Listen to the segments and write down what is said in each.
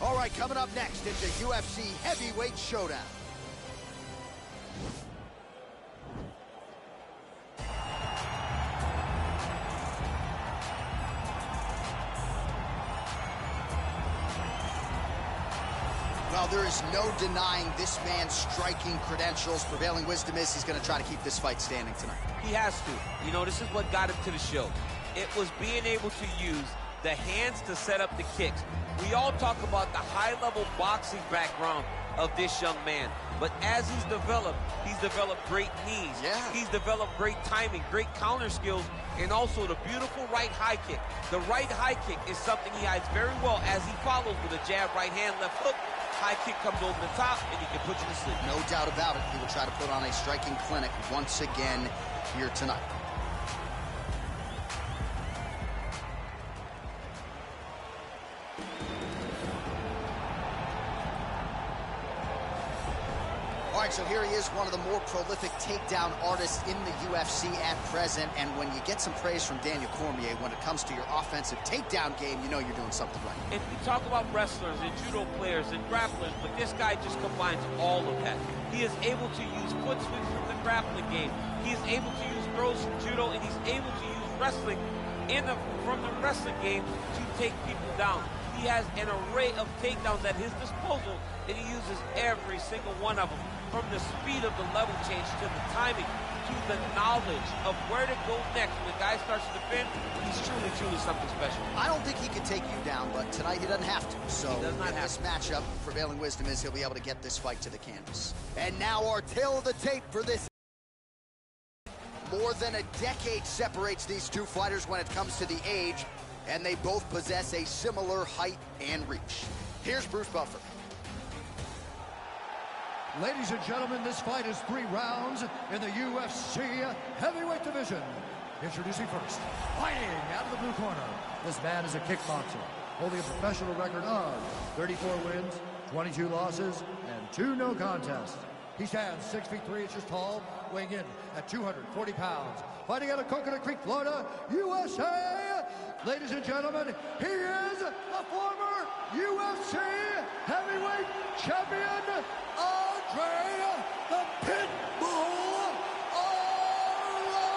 All right, coming up next, it's a UFC heavyweight showdown. Well, there is no denying this man's striking credentials. Prevailing Wisdom is he's going to try to keep this fight standing tonight. He has to. You know, this is what got him to the show. It was being able to use the hands to set up the kicks. We all talk about the high-level boxing background of this young man. But as he's developed great knees. Yeah. He's developed great timing, great counter skills, and also the beautiful right high kick. The right high kick is something he hides very well as he follows with a jab, right hand, left hook. High kick comes over the top, and he can put you to sleep. No doubt about it. He will try to put on a striking clinic once again here tonight. All right, so here he is, one of the more prolific takedown artists in the UFC at present. And when you get some praise from Daniel Cormier when it comes to your offensive takedown game, you know you're doing something right. And we talk about wrestlers and judo players and grapplers, but this guy just combines all of that. He is able to use foot swings from the grappling game. He is able to use throws from judo, and he's able to use wrestling from the wrestling game to take people down. He has an array of takedowns at his disposal, and he uses every single one of them. From the speed of the level change to the timing to the knowledge of where to go next. When the guy starts to defend, he's truly, truly something special. I don't think he can take you down, but tonight he doesn't have to. So he does not have this matchup, Prevailing Wisdom is he'll be able to get this fight to the canvas. And now our tail of the tape for this. More than a decade separates these two fighters when it comes to the age, and they both possess a similar height and reach. Here's Bruce Buffer. Ladies and gentlemen, this fight is 3 rounds in the UFC heavyweight division. Introducing first, fighting out of the blue corner. This man is a kickboxer, holding a professional record of 34 wins, 22 losses, and 2 no contests. He stands 6 feet 3 inches tall, weighing in at 240 pounds. Fighting out of Coconut Creek, Florida, USA. Ladies and gentlemen, he is the former UFC heavyweight champion, Andre the Pitbull Arlovski.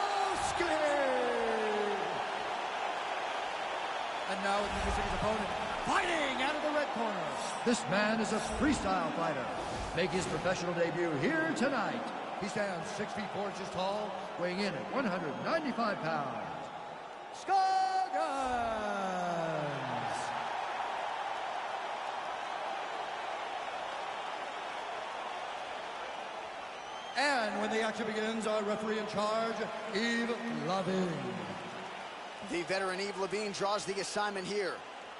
And now introducing his opponent, fighting out of the red corner. This man is a freestyle fighter, making his professional debut here tonight. He stands 6 feet 4 inches tall, weighing in at 195 pounds. Scoggins! And when the action begins, our referee in charge, Yves Lavigne. The veteran Yves Lavigne draws the assignment here.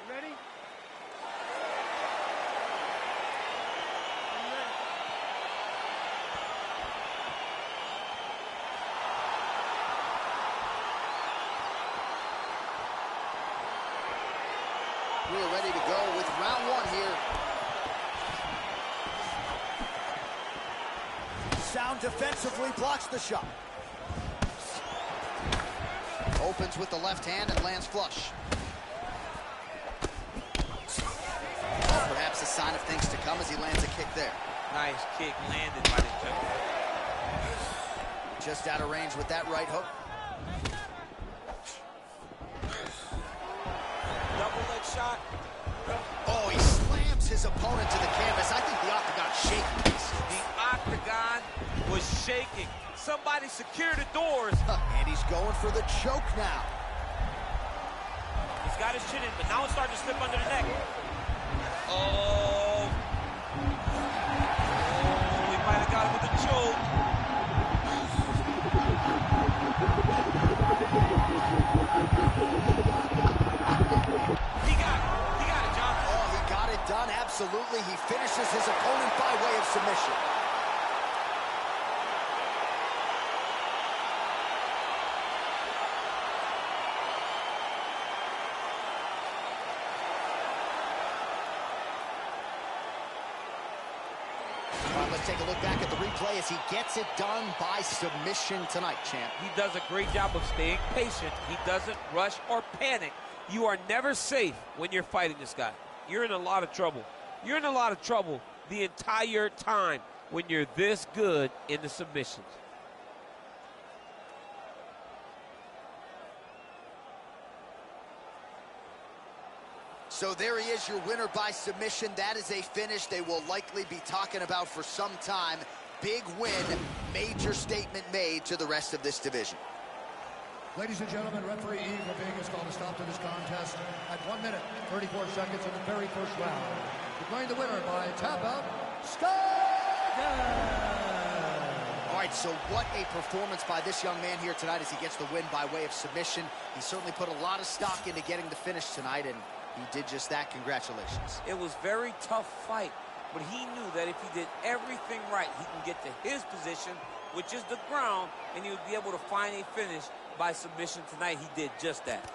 You ready? We're ready to go with round 1 here. Sound defensively blocks the shot. Opens with the left hand and lands flush. Oh, perhaps a sign of things to come as he lands a kick there. Nice kick landed by the judge. Just out of range with that right hook. Double leg shot. Oh, he slams his opponent to the canvas. I think the octagon's shaking. The octagon was shaking. Somebody secure the doors. And he's going for the choke now. He's got his chin in, but now it's starting to slip under the neck. Oh, he might have got him with a choke. He got it, John. Oh, he got it done, absolutely. He finishes his opponent by way of submission. Let's take a look back at the replay as he gets it done by submission tonight, champ. He does a great job of staying patient. He doesn't rush or panic. You are never safe when you're fighting this guy. You're in a lot of trouble. You're in a lot of trouble the entire time when you're this good in the submissions. So there he is, your winner by submission. That is a finish they will likely be talking about for some time. Big win, major statement made to the rest of this division. Ladies and gentlemen, referee Yves Lavigne has called a stop to this contest at 1 minute, 34 seconds in the very first round. Declaring the winner by tap out, All right, so what a performance by this young man here tonight as he gets the win by way of submission. He certainly put a lot of stock into getting the finish tonight, and he did just that. Congratulations. It was a very tough fight, but he knew that if he did everything right, he can get to his position, which is the ground, and he would be able to find a finish by submission tonight. He did just that.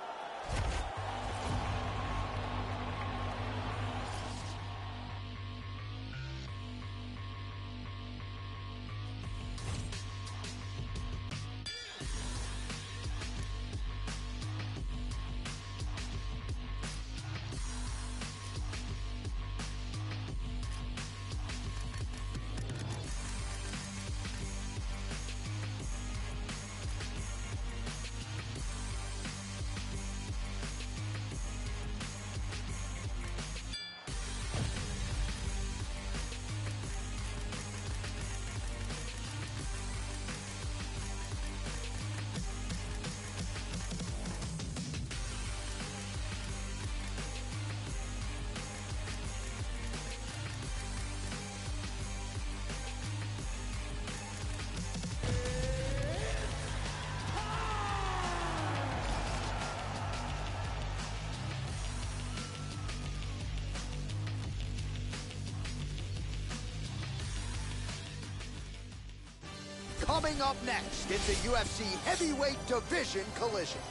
Coming up next, it's a UFC heavyweight division collision.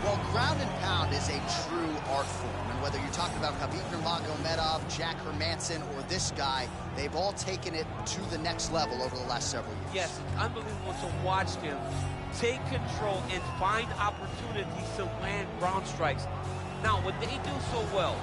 Well, ground and pound is a true art form, and whether you're talking about Khabib Nurmagomedov, Jack Hermansson, or this guy, they've all taken it to the next level over the last several years. Yes, it's unbelievable to watch him take control and find opportunities to land ground strikes. Now, what they do so well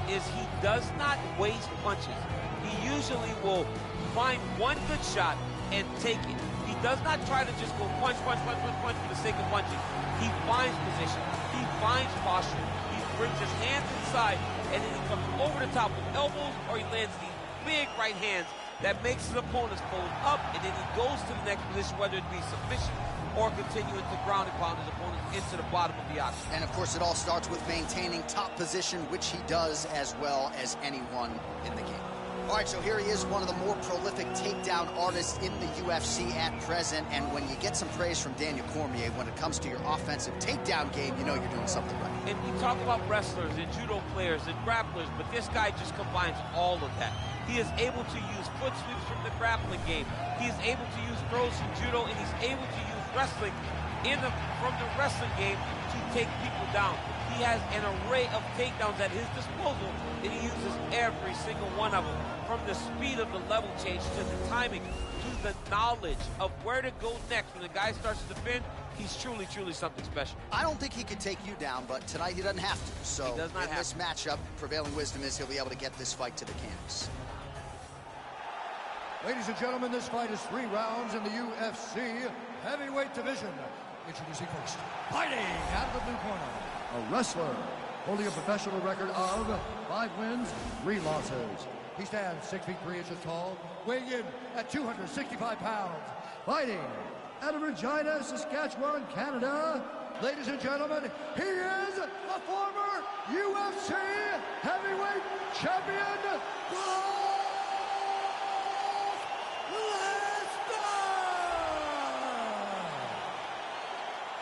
is he does not waste punches. He usually will find one good shot and take it. He does not try to just go punch, punch, punch, punch, punch for the sake of punching. He finds position. He finds posture. He brings his hands inside, and then he comes over the top with elbows, or he lands these big right hands that makes his opponents fold up, and then he goes to the next position, whether it be submission or continuing to ground and pound his opponents into the bottom of the octagon. And of course, it all starts with maintaining top position, which he does as well as anyone in the game. All right, so here he is, one of the more prolific takedown artists in the UFC at present. And when you get some praise from Daniel Cormier when it comes to your offensive takedown game, you know you're doing something right. And we talk about wrestlers and judo players and grapplers, but this guy just combines all of that. He is able to use foot sweeps from the grappling game. He is able to use throws from judo, and he's able to use wrestling from the wrestling game to take people down. He has an array of takedowns at his disposal, and he uses every single one of them. From the speed of the level change to the timing to the knowledge of where to go next. When the guy starts to defend, he's truly, truly something special. I don't think he could take you down, but tonight he doesn't have to. So he does not in this matchup, prevailing wisdom is he'll be able to get this fight to the canvas. Ladies and gentlemen, this fight is 3 rounds in the UFC heavyweight division. Introducing first, fighting out of the blue corner, a wrestler holding a professional record of 5 wins, 3 losses. He stands 6 feet 3 inches tall, weighing in at 265 pounds. Fighting out of Regina, Saskatchewan, Canada. Ladies and gentlemen, he is a former UFC heavyweight champion, Brock Lesnar!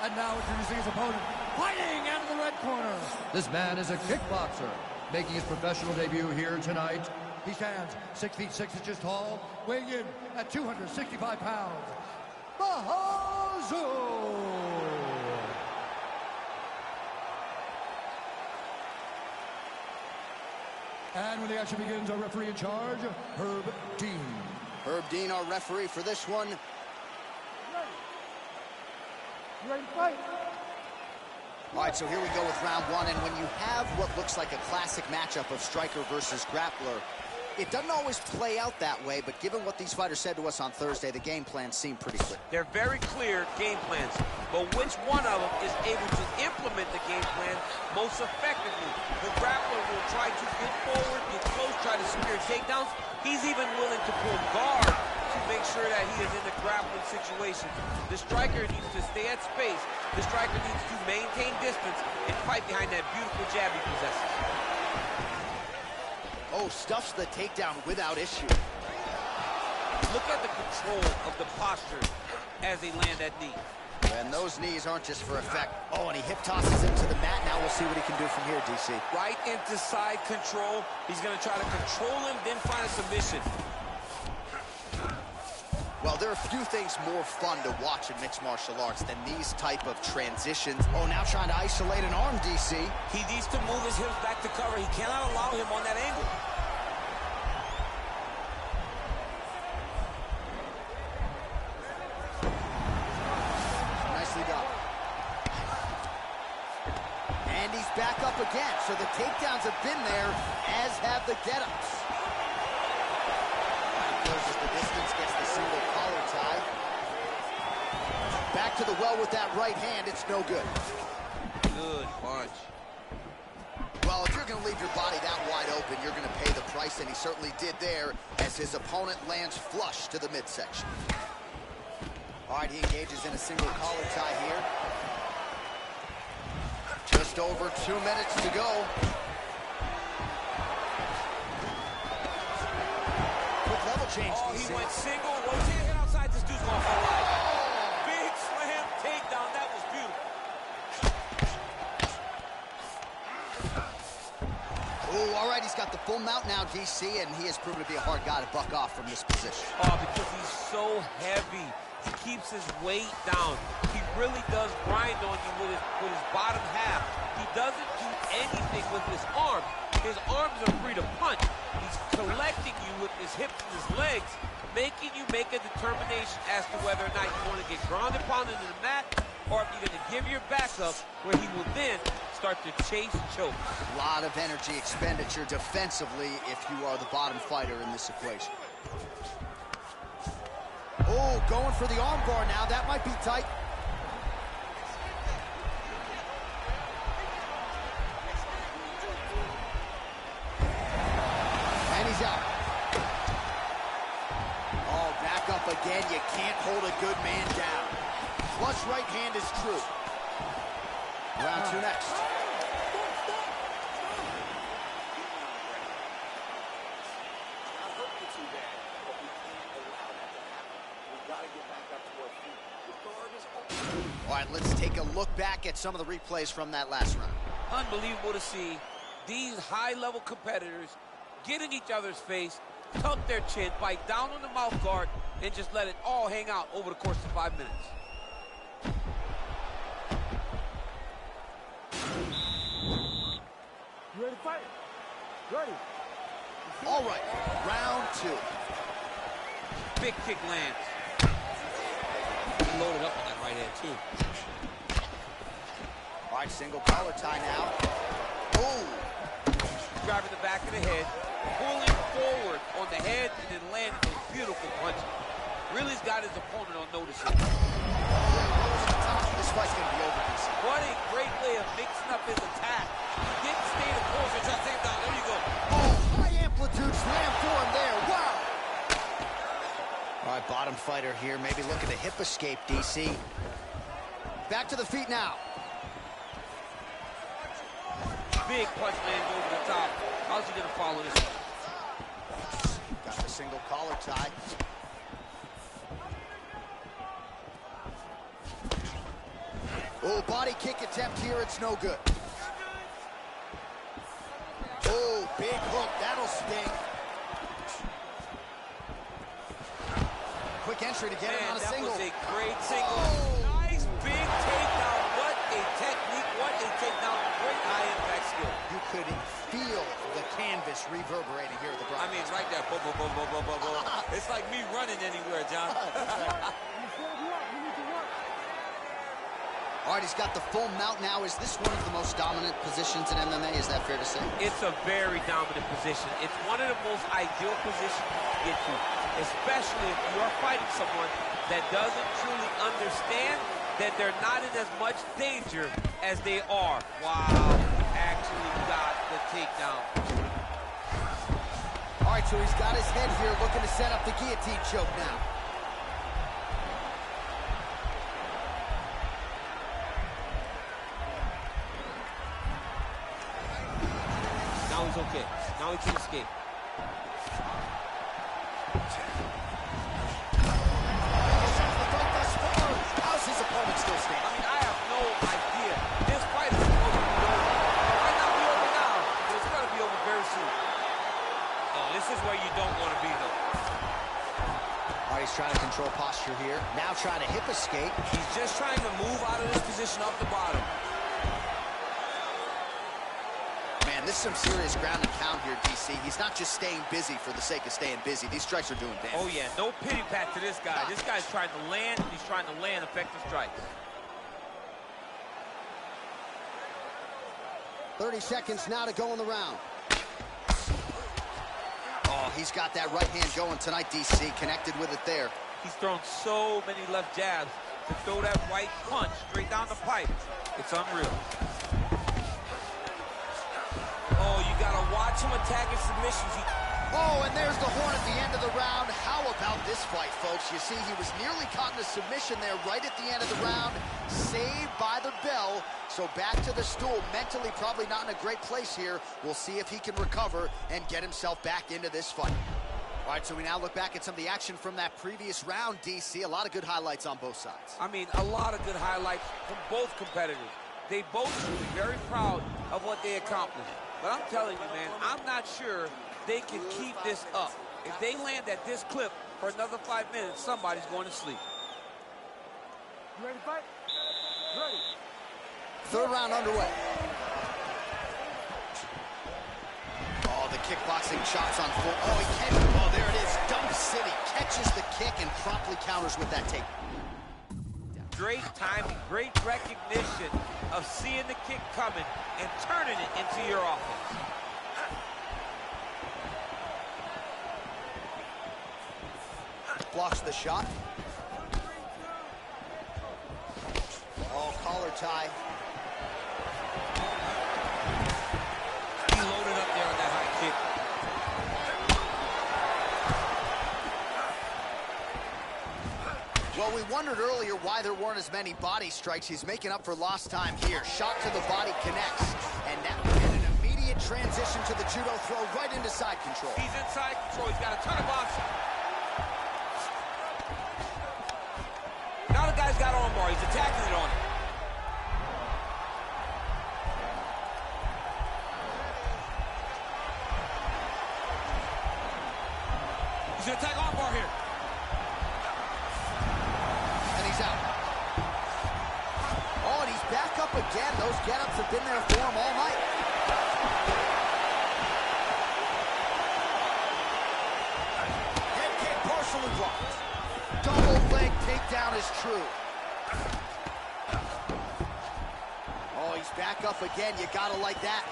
And now introducing his opponent, fighting out of the red corner. This man is a kickboxer, making his professional debut here tonight. He stands 6 feet 6 inches tall, weighing in at 265 pounds. Mahazu! And when the action begins, our referee in charge, Herb Dean. Herb Dean, our referee for this one. You ready to fight? All right, so here we go with round one, and when you have what looks like a classic matchup of striker versus grappler, it doesn't always play out that way, but given what these fighters said to us on Thursday, the game plans seem pretty clear. They're very clear game plans, but which one of them is able to implement the game plan most effectively? The grappler will try to get forward, get close, try to secure takedowns. He's even willing to pull guard to make sure that he is in the grappling situation. The striker needs to stay at space. The striker needs to maintain distance and fight behind that beautiful jab he possesses. Oh, stuffs the takedown without issue. Look at the control of the posture as they land that knee. And those knees aren't just for effect. Oh, and he hip tosses him to the mat. Now we'll see what he can do from here, DC. Right into side control. He's going to try to control him, then find a submission. Well, there are few things more fun to watch in mixed martial arts than these type of transitions. Oh, now trying to isolate an arm, DC. He needs to move his hips back to cover. He cannot allow him on that angle. Nicely done. And he's back up again. So the takedowns have been there, as have the get-ups. Closes the distance, gets the single collar tie. Back to the well with that right hand. It's no good. Good punch. Well, if you're going to leave your body that wide open, you're going to pay the price, and he certainly did there as his opponent lands flush to the midsection. All right, he engages in a single collar tie here. Just over 2 minutes to go. Quick level change. Oh, he went single, rotate, get outside. This dude's going for life. Big slam takedown. That was beautiful. Oh, all right, he's got the full mount now, DC, and he has proven to be a hard guy to buck off from this position. Oh, because he's so heavy. He keeps his weight down. He really does grind on you with his bottom half. He doesn't do anything with his arms. His arms are free to punch. He's collecting you with his hips and his legs, making you make a determination as to whether or not you want to get grounded pounded into the mat, or if you're going to give your back up, where he will then start to chase choke. A lot of energy expenditure defensively if you are the bottom fighter in this equation. Oh, going for the arm bar now. That might be tight. And he's out. Oh, back up again. You can't hold a good man down. Flush right hand is true. Round two next. All right, let's take a look back at some of the replays from that last round. Unbelievable to see these high-level competitors get in each other's face, tuck their chin, bite down on the mouth guard, and just let it all hang out over the course of 5 minutes. You ready to fight? Ready. All right, round two. Big kick lands. He loaded up on that right hand, too. All right, single collar tie now. Oh! Driving the back of the head, pulling forward on the head, and then landing those beautiful punches. Really's got his opponent on notice here. This fight's going to be over, DC. What a great way of mixing up his attack. He didn't stay the course and try to take him down. There you go. Oh, high amplitude slam for him there. Wow! All right, bottom fighter here. Maybe look at the hip escape, DC. Back to the feet now. Big punch lands over the top. How's he going to follow this one? Got the single collar tie. Oh, body kick attempt here. It's no good. Oh, big hook. That'll sting. Quick entry to get him on a single. That was a great single. Oh. Nice big takedown. What a technique. What a takedown. Great high impact skill. You could feel the canvas reverberating here at the broadcast. I mean, right there. Boom, boom, boom, boom, boom, boom, boom. It's like me running anywhere, John. All right, he's got the full mount now. Is this one of the most dominant positions in MMA? Is that fair to say? It's a very dominant position. It's one of the most ideal positions to get to, especially if you are fighting someone that doesn't truly understand that they're not in as much danger as they are. Wow, actually got the takedown. All right, so he's got his head here, looking to set up the guillotine choke now. Now he's okay. Now he can escape. How's his opponent still standing? I mean, I have no idea. This fight is supposed to be over. It might not be over now, but it's going to be over very soon. Oh, this is where you don't want to be, though. All right, he's trying to control posture here. Now trying to hip escape. He's just trying to move out of this position off the bottom. Man, this is some serious ground and pound here, DC. He's not just staying busy for the sake of staying busy. These strikes are doing damage. Oh, yeah, no pity pat to this guy. This guy's trying to land, and he's trying to land effective strikes. 30 seconds now to go in the round. Oh, he's got that right hand going tonight, DC. Connected with it there. He's thrown so many left jabs to throw that right punch straight down the pipe. It's unreal. Oh, you got to watch him attacking submissions. Oh, and there's the horn at the end of the round. How about this fight, folks? You see, he was nearly caught in a submission there right at the end of the round. Saved by the bell. So back to the stool. Mentally probably not in a great place here. We'll see if he can recover and get himself back into this fight. All right, so we now look back at some of the action from that previous round, DC. A lot of good highlights on both sides. I mean, a lot of good highlights from both competitors. They both should be very proud of what they accomplished. But I'm telling you, man, I'm not sure they can keep this up. If they land at this clip for another 5 minutes, somebody's going to sleep. You ready to fight? Ready. Third round underway. Oh, the kickboxing chops on full. Oh, he catches. Oh, there it is. Dump City catches the kick and promptly counters with that take. Great timing, great recognition of seeing the kick coming and turning it into your offense. Blocks the shot. Oh, collar tie. He loaded up there on that high kick. Well, we wondered earlier why there weren't as many body strikes. He's making up for lost time here. Shot to the body connects. And now an immediate transition to the judo throw right into side control. He's in side control. He's got a ton of boxing. Now the guy's got armbar. He's attacking it on him. He's going to attack armbar here. And he's out. Oh, and he's back up again. Those get-ups have been there for him all night. Head kick partially blocked. Double leg takedown is true. Oh, he's back up again. You gotta like that.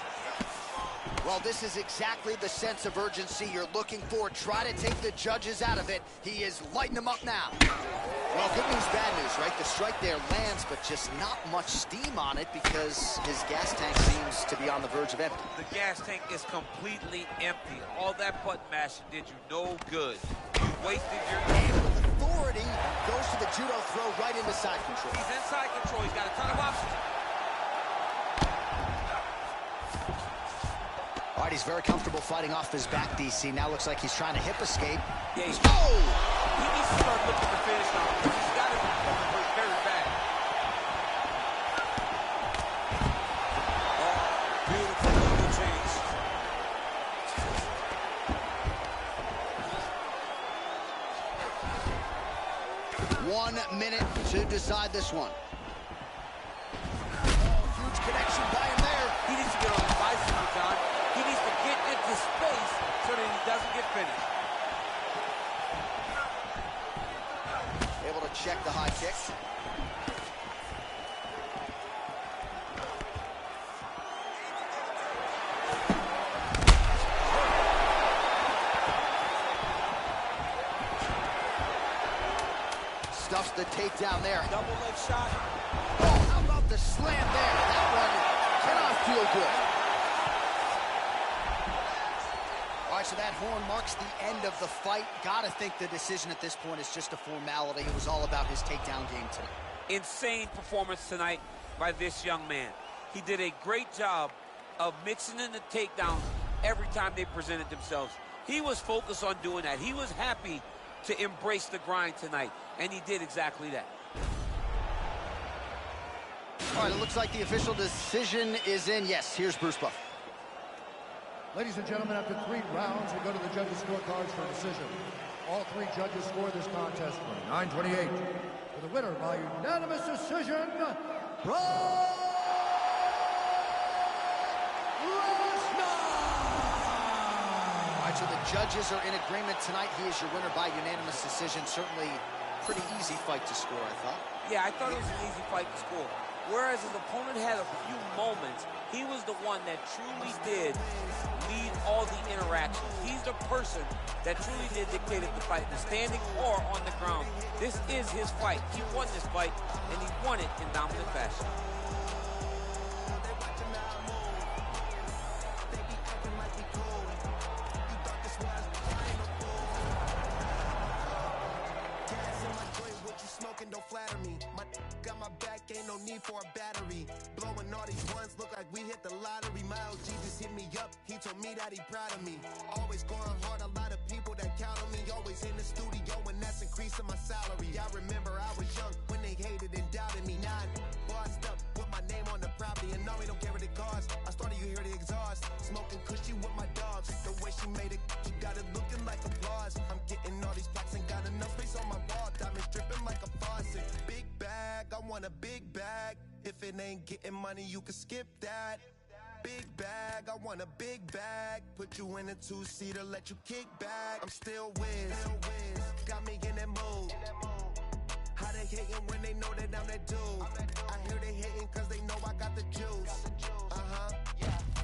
Well, this is exactly the sense of urgency you're looking for. Try to take the judges out of it. He is lighting them up now. Well, good news, bad news, right? The strike there lands, but just not much steam on it because his gas tank seems to be on the verge of empty. The gas tank is completely empty. All that button mashing did you no good. You wasted your game. Authority goes to the judo throw right into side control. He's in side control. He's got a ton of options. All right, he's very comfortable fighting off his back, DC. Now looks like he's trying to hip escape. Yeah, he's Oh! He needs to start looking to finish now because he's got it very bad. Oh, beautiful double change. 1 minute to decide this one. Huge connection by him there. He needs to get on his bicycle, John. He needs check the high kick. Stuffs the takedown there. Double leg shot. Oh, how about the slam there? That one cannot feel good. All right, so that horn marks the end of the fight. Gotta think the decision at this point is just a formality. It was all about his takedown game tonight. Insane performance tonight by this young man. He did a great job of mixing in the takedowns every time they presented themselves. He was focused on doing that. He was happy to embrace the grind tonight, and he did exactly that. All right, it looks like the official decision is in. Yes, here's Bruce Buffer. Ladies and gentlemen, after 3 rounds, we go to the judges' scorecards for decision. All 3 judges scored this contest 29-28. For the winner by unanimous decision, Brock Lesnar! All right, so the judges are in agreement tonight. He is your winner by unanimous decision. Certainly pretty easy fight to score, I thought. Yeah, I thought it was an easy fight to score. Whereas his opponent had a few moments, he was the one that truly did lead all the interactions. He's the person that truly did dictate the fight, the standing or on the ground. This is his fight. He won this fight, and he won it in dominant fashion. Don't flatter me. Got my back, ain't no need for a battery. Blowing all these ones, look like we hit the lottery. My OG just hit me up, he told me that he proud of me. Always going hard, a lot of people that count on me. Always in the studio, and that's increasing my salary. I remember I was young when they hated and doubted me. Now I'm bossed up with my name on the property, and now we don't care what it costs. I started, you hear the exhaust. Smoking cushy with my dogs. The way she made it, she got it looking like applause. I'm getting all these plaques and got enough space on my wall. Diamonds dripping like a faucet. Big bag, I want a big bag. If it ain't getting money, you can skip that. Big bag, I want a big bag. Put you in a 2-seater, let you kick back. I'm still Wiz, got me in that mood. How they hating when they know that I'm that dude? I hear they hating cause they know I got the juice.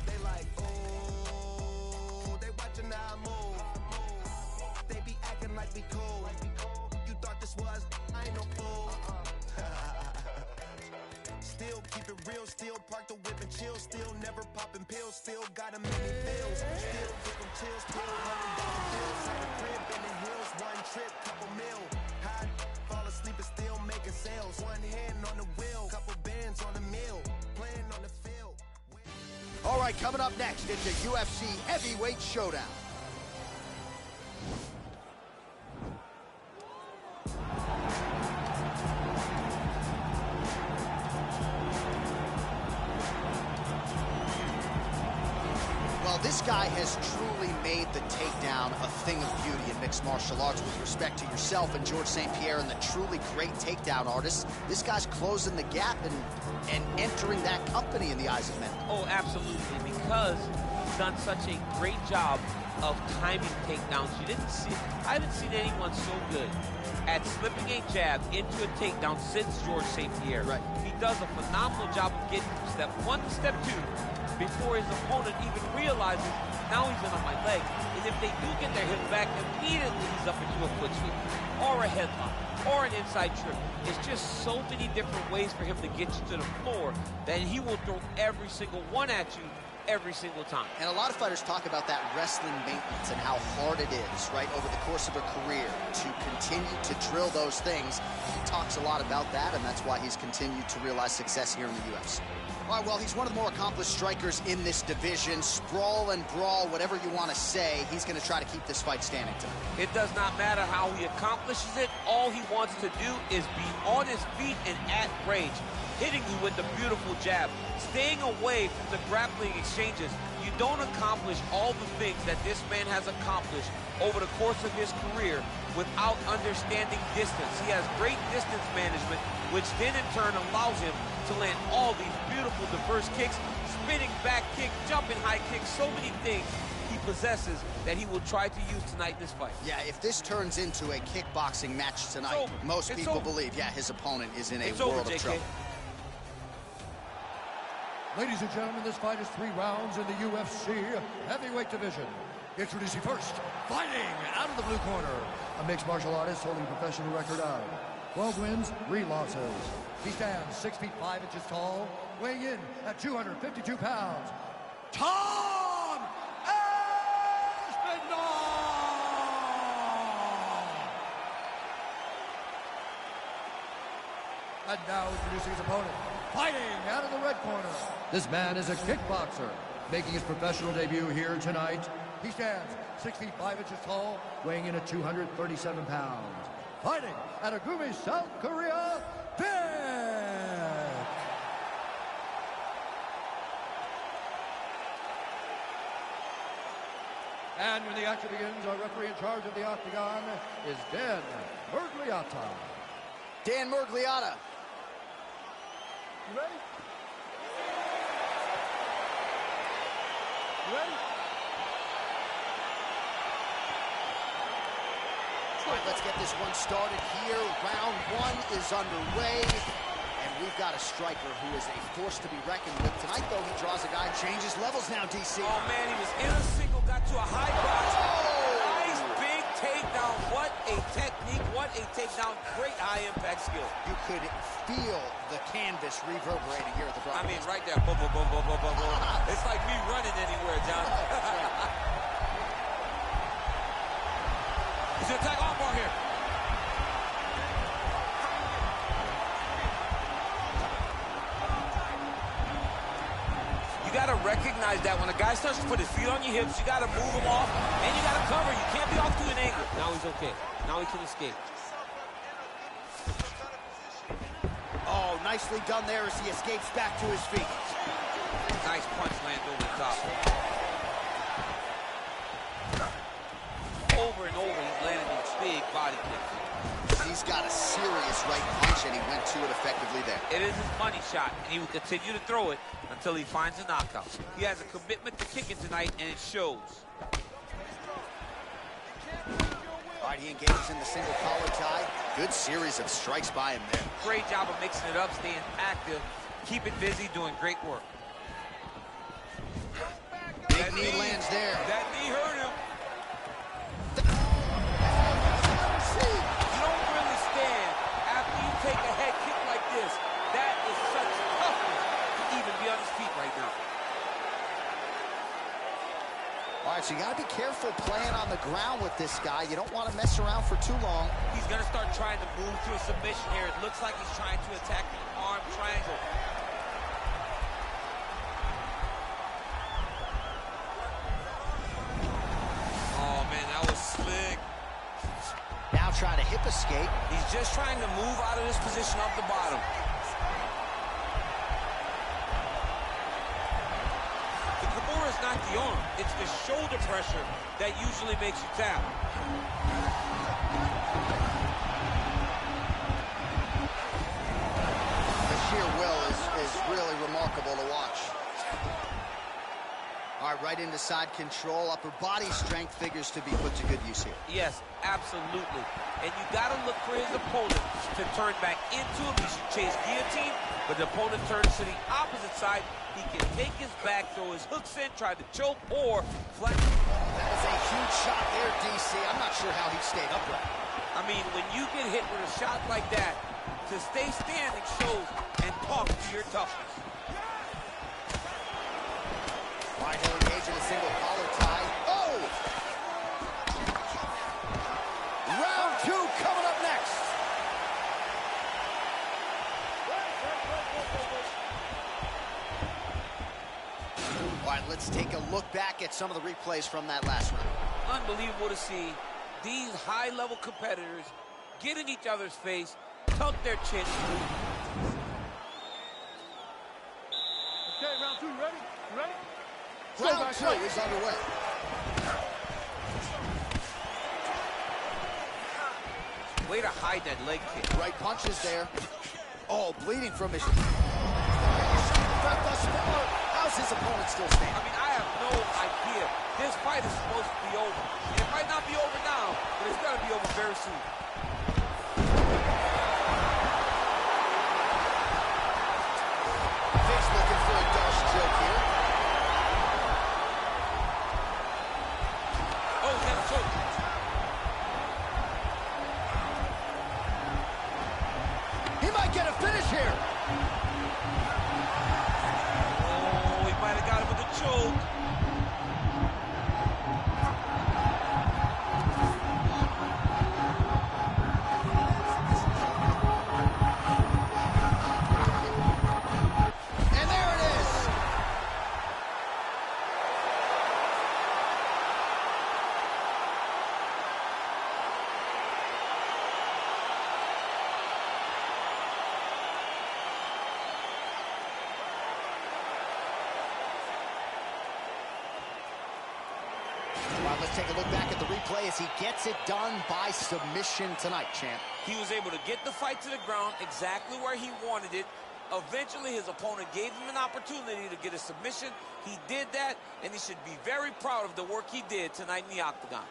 They like, ooh, they watching how I move. They be acting like we cool. You thought this was, I ain't no fool. Still keep it real, still park the whip and chill, still never popping pills, still got a many bills, still give them chills, still $100 bills, at the crib in the hills, one trip, couple mil, high, fall asleep and still making sales, one hand on the wheel, couple bands on the mill, playing on the field. All right, coming up next, it's a UFC heavyweight showdown. This guy has truly made the takedown a thing of beauty in mixed martial arts. With respect to yourself and George St. Pierre and the truly great takedown artists, this guy's closing the gap and entering that company in the eyes of men. Oh, absolutely, because he's done such a great job of timing takedowns. I haven't seen anyone so good at slipping a jab into a takedown since George St. Pierre. Right. He does a phenomenal job of getting from step 1 to step 2 before his opponent even realizes now he's in on my leg. And if they do get their hip back, immediately he's up into a foot sweep or a headlock or an inside trip. It's just so many different ways for him to get you to the floor that he will throw every single one at you every single time. And a lot of fighters talk about that wrestling maintenance and how hard it is, right, over the course of a career to continue to drill those things. He talks a lot about that, and that's why he's continued to realize success here in the UFC. All right, well, he's one of the more accomplished strikers in this division. Sprawl and brawl, whatever you want to say, he's going to try to keep this fight standing tonight. It does not matter how he accomplishes it. All he wants to do is be on his feet and at range, hitting you with the beautiful jab, staying away from the grappling exchanges. You don't accomplish all the things that this man has accomplished over the course of his career without understanding distance. He has great distance management, which then in turn allows him to land all these beautiful diverse kicks, spinning back kick, jumping high kick, so many things he possesses that he will try to use tonight in this fight. Yeah, if this turns into a kickboxing match tonight, most people believe, yeah, his opponent is in a world of trouble. Ladies and gentlemen, this fight is 3 rounds in the UFC heavyweight division. Introducing first, fighting out of the blue corner, a mixed martial artist holding a professional record of 12 wins, 3 losses. He stands 6 feet 5 inches tall, weighing in at 252 pounds. Tom Aspinall! And now introducing his opponent, fighting out of the red corner. This man is a kickboxer, making his professional debut here tonight. He stands 6 feet 5 inches tall, weighing in at 237 pounds. Fighting out of Gumi, South Korea, Vic! And when the action begins, our referee in charge of the octagon is Dan Miragliotta. Dan Miragliotta. You ready? You ready? All right, let's get this one started here. Round 1 is underway. And we've got a striker who is a force to be reckoned with. Tonight, though, he draws a guy, changes levels now, DC. Oh, man, he was in a single, got to a high box. Nice big takedown. What a technique. What a takedown. Great high-impact skill. You could feel the canvas reverberating here at the Broncos. I mean, right there. Boom, boom, boom, boom, boom, boom, boom. It's like me running anywhere, John. He's going to attack armbar here. You got to recognize that when a guy starts to put his feet on your hips, you got to move him off, and you got to cover. You can't be off to an angle. Now he's okay. Now he can escape. Oh, nicely done there as he escapes back to his feet. Nice punch lands over the top. Over and over, he's landing these big body kicks. He's got a serious right punch, and he went to it effectively there. It is his money shot, and he will continue to throw it until he finds a knockout. He has a commitment to kicking tonight, and it shows. All right, he engages in the single collar tie. Good series of strikes by him there. Great job of mixing it up, staying active, keeping busy, doing great work. Big knee lands there. That knee hurt him. See. You don't really stand after you take a head kick like this. That is such toughness to even be on his feet right now. All right, so you got to be careful playing on the ground with this guy. You don't want to mess around for too long. He's going to start trying to move to a submission here. It looks like he's trying to attack the arm triangle. Oh, man, that was slick. Now trying to hip escape. He's just trying to move out of this position off the bottom. The Kimura is not the arm. It's the shoulder pressure that usually makes you tap. The sheer will is really remarkable to watch. All right, right into side control. Upper body strength figures to be put to good use here. Yes, absolutely. And you got to look for his opponent to turn back into him. He should chase guillotine, but the opponent turns to the opposite side. He can take his back, throw his hooks in, try to choke, or flex. That was a huge shot there, DC. I'm not sure how he stayed upright. I mean, when you get hit with a shot like that, to stay standing shows and talks to your toughness. All right, he'll engage in a single collar tie. Oh! Round 2 coming up next. All right, let's take a look back at some of the replays from that last round. Unbelievable to see these high-level competitors get in each other's face, tuck their chin. Okay, round 2, you ready? You ready? Round 2 is underway. Way to hide that leg kick. Right punches there. Oh, bleeding from his... How does his opponent still stand? I mean, I have no idea. This fight is supposed to be over. And it might not be over now, but it's going to be over very soon. Fitz looking for a Darce choke here. Oh, he got a choke. He might get a finish here. Oh, he might have got him with a choke. And there it is. All right, let's take a look back at the replay as he gets it done by submission tonight, champ. He was able to get the fight to the ground exactly where he wanted it. Eventually, his opponent gave him an opportunity to get a submission. He did that, and he should be very proud of the work he did tonight in the octagon.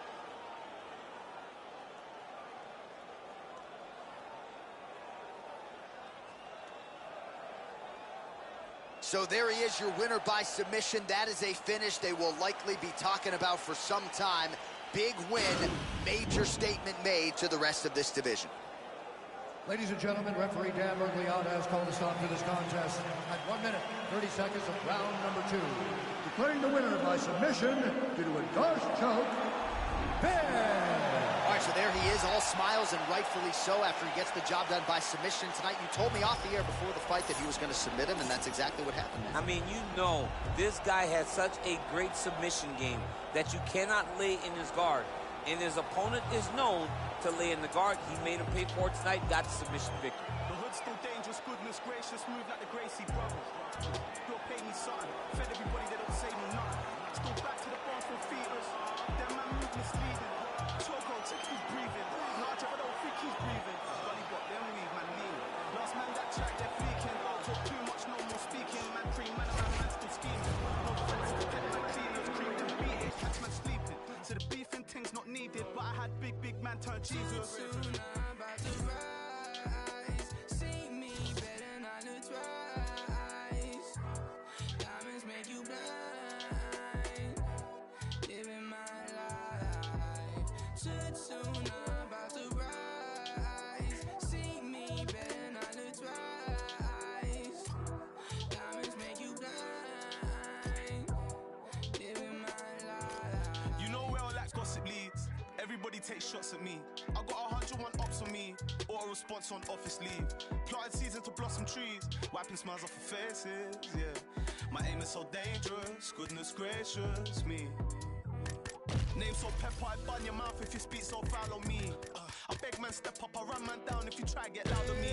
So there he is, your winner by submission. That is a finish they will likely be talking about for some time. Big win, major statement made to the rest of this division. Ladies and gentlemen, referee Dan Mergliata has called a stop to this contest at 1 minute, 30 seconds of round number 2. Declaring the winner by submission due to a Darce choke, Ben. All right, so there he is, all smiles, and rightfully so after he gets the job done by submission tonight. You told me off the air before the fight that he was going to submit him, and that's exactly what happened, man. I mean, you know, this guy has such a great submission game that you cannot lay in his guard. And his opponent is known to lay in the guard. He made him pay for it tonight, got the submission victory. The hood's still dangerous, goodness gracious, move like the Gracie brothers. Don't pay me something, fed everybody, they don't say me nothing. Still back to the bone for feeders, them man move misleading. Choco, check who's breathing. Large, I don't think he's breathing. Golly got them weave, man, lean. Last man that track, they're fleeking. Don't talk too much, no more speaking. Man, cream, man still scheming. No friends, dead man cleaners, cream them beating. Catch man sleeping. So the beefing thing's not needed, but I had big man turn Jesus. Everybody takes shots at me. I got 101 ops on me. Auto response on office leave. Planted season to blossom trees. Wiping smiles off of faces, yeah. My aim is so dangerous. Goodness gracious me. Name so pepper, I bun your mouth if you speak so foul on me. I beg man step up, I run man down if you try get loud on me.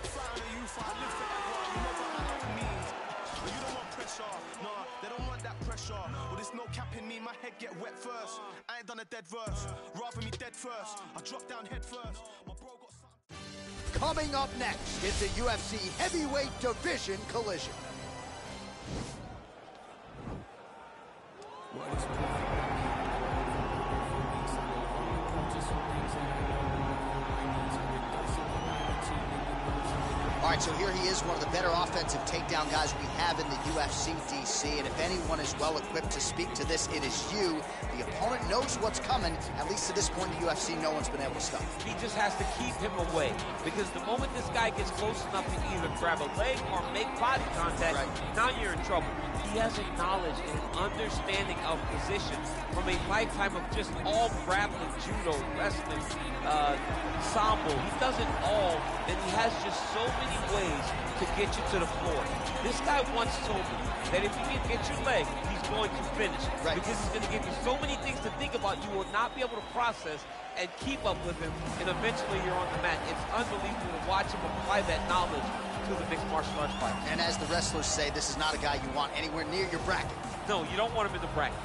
Fly on the youth, I live forever. You know what man up me. But you don't want pressure, nah, they don't want that pressure. Well, there's no cap in me, my head get wet first. I ain't done a dead verse, rather me dead first. I drop down head first. My bro got something. Coming up next, it's a UFC heavyweight division collision. All right, so here he is, one of the better offensive takedown guys we have in the UFC, DC. And if anyone is well-equipped to speak to this, it is you. The opponent knows what's coming. At least to this point in the UFC, no one's been able to stop him. He just has to keep him away. Because the moment this guy gets close enough to either grab a leg or make body contact, now you're in trouble. He has a knowledge and an understanding of position from a lifetime of just all grappling, judo, wrestling, sambo. He does it all, and he has just so many ways to get you to the floor. This guy once told me that if you can get your leg, he's going to finish. Because he's going to give you so many things to think about, you will not be able to process and keep up with him, and eventually you're on the mat. It's unbelievable to watch him apply that knowledge to the mixed martial arts fight. And as the wrestlers say, this is not a guy you want anywhere near your bracket. No, you don't want him in the bracket.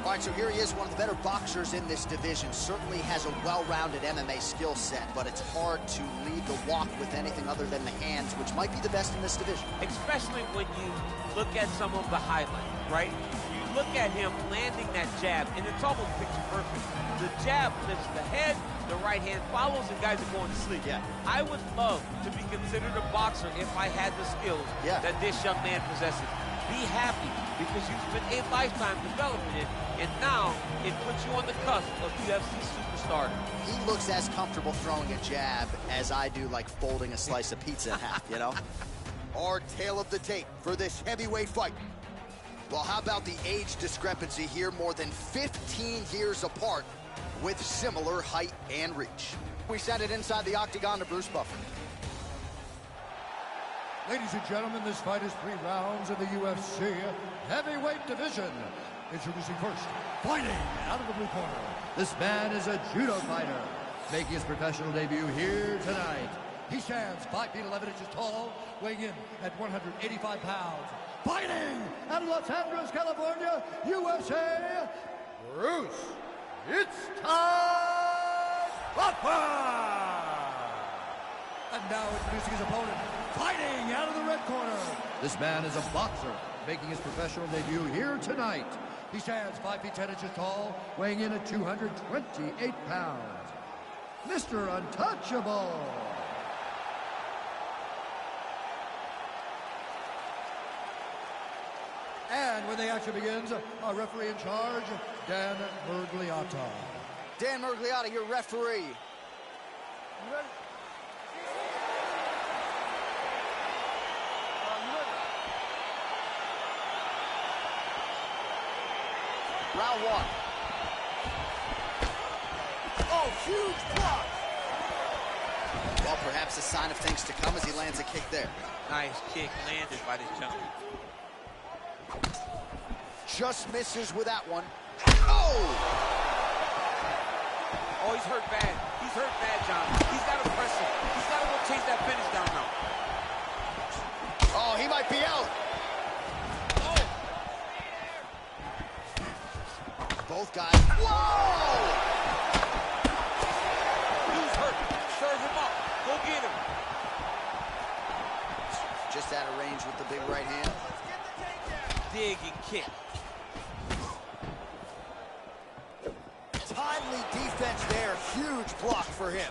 All right, so here he is, one of the better boxers in this division. Certainly has a well-rounded MMA skill set, but it's hard to lead the walk with anything other than the hands, which might be the best in this division. Especially when you look at some of the highlights, right? You look at him landing that jab, and it's almost picture perfect. The jab lifts the head, the right hand follows, and guys are going to sleep. Yeah. I would love to be considered a boxer if I had the skills that this young man possesses. Be happy, because you've spent a lifetime developing it, and now it puts you on the cusp of UFC superstar. He looks as comfortable throwing a jab as I do, like folding a slice of pizza in half, you know? Our tale of the tape for this heavyweight fight. Well, how about the age discrepancy here? More than 15 years apart with similar height and reach. We send it inside the octagon to Bruce Buffer. Ladies and gentlemen, this fight is 3 rounds in the UFC heavyweight division. Introducing first, fighting out of the blue corner. This man is a judo fighter, making his professional debut here tonight. He stands 5 feet 11 inches tall, weighing in at 185 pounds. Fighting out of Los Angeles, California, USA, Bruce, it's time Buffer! And now introducing his opponent, fighting out of the red corner. This man is a boxer, making his professional debut here tonight. He stands 5 feet 10 inches tall, weighing in at 228 pounds. Mr. Untouchable. And when the action begins, our referee in charge, Dan Miragliotta. Dan Miragliotta, your referee. You ready? Round 1. Oh, huge block! Well, perhaps a sign of things to come as he lands a kick there. Nice kick landed by this gentleman. Just misses with that one. Oh! Oh, he's hurt bad. He's hurt bad, John. He's got to press him. He's got to go chase that finish down now. Oh, he might be out. Oh! Both guys. Whoa! He's hurt. Serve him up. Go get him. Just out of range with the big right hand. Dig and kick. Timely defense there. Huge block for him.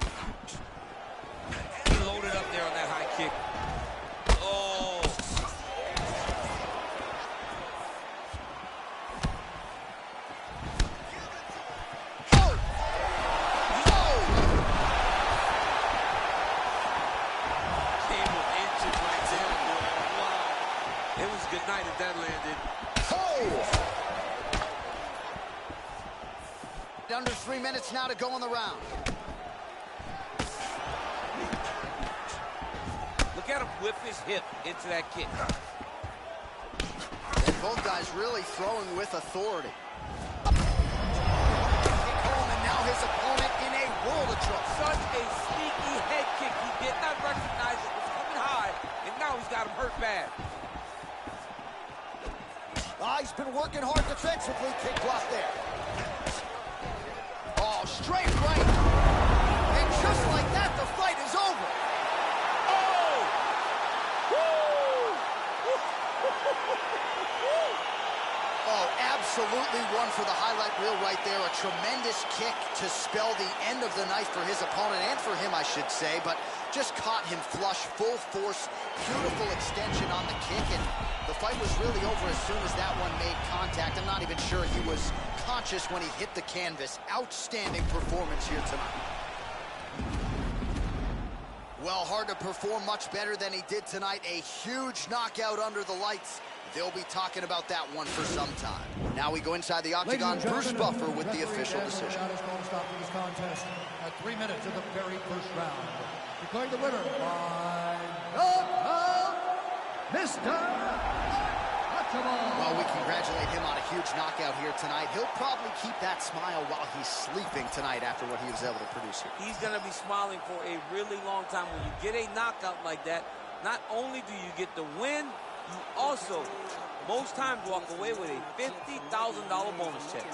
He loaded up there on that high kick. Oh. Oh! Oh! Came with inches right there. Wow. It was good night if that landed. Oh! Under 3 minutes now to go in the round. Look at him whip his hip into that kick. And both guys really throwing with authority. Kick home, and now his opponent in a world of trouble. Such a sneaky head kick. He did not recognize it was coming high, and now he's got him hurt bad. He's been working hard defensively. Kick block there. Oh, straight right. And just like that, the fight is over. Oh! Oh, absolutely one for the highlight reel right there. A tremendous kick to spell the end of the night for his opponent, and for him, I should say, but just caught him flush, full force, beautiful extension on the kick, and the fight was really over as soon as that one made contact. I'm not even sure he was conscious when he hit the canvas. Outstanding performance here tonight. Well, hard to perform much better than he did tonight. A huge knockout under the lights. They'll be talking about that one for some time. Now we go inside the octagon. Bruce Buffer with the official decision. Is going to stop this contest at 3 minutes of the very first round. Declaring the winner by knockout, Mr. Untouchable. Well, we congratulate him on a huge knockout here tonight. He'll probably keep that smile while he's sleeping tonight after what he was able to produce here. He's going to be smiling for a really long time. When you get a knockout like that, not only do you get the win, You also, most times, walk away with a $50,000 bonus check.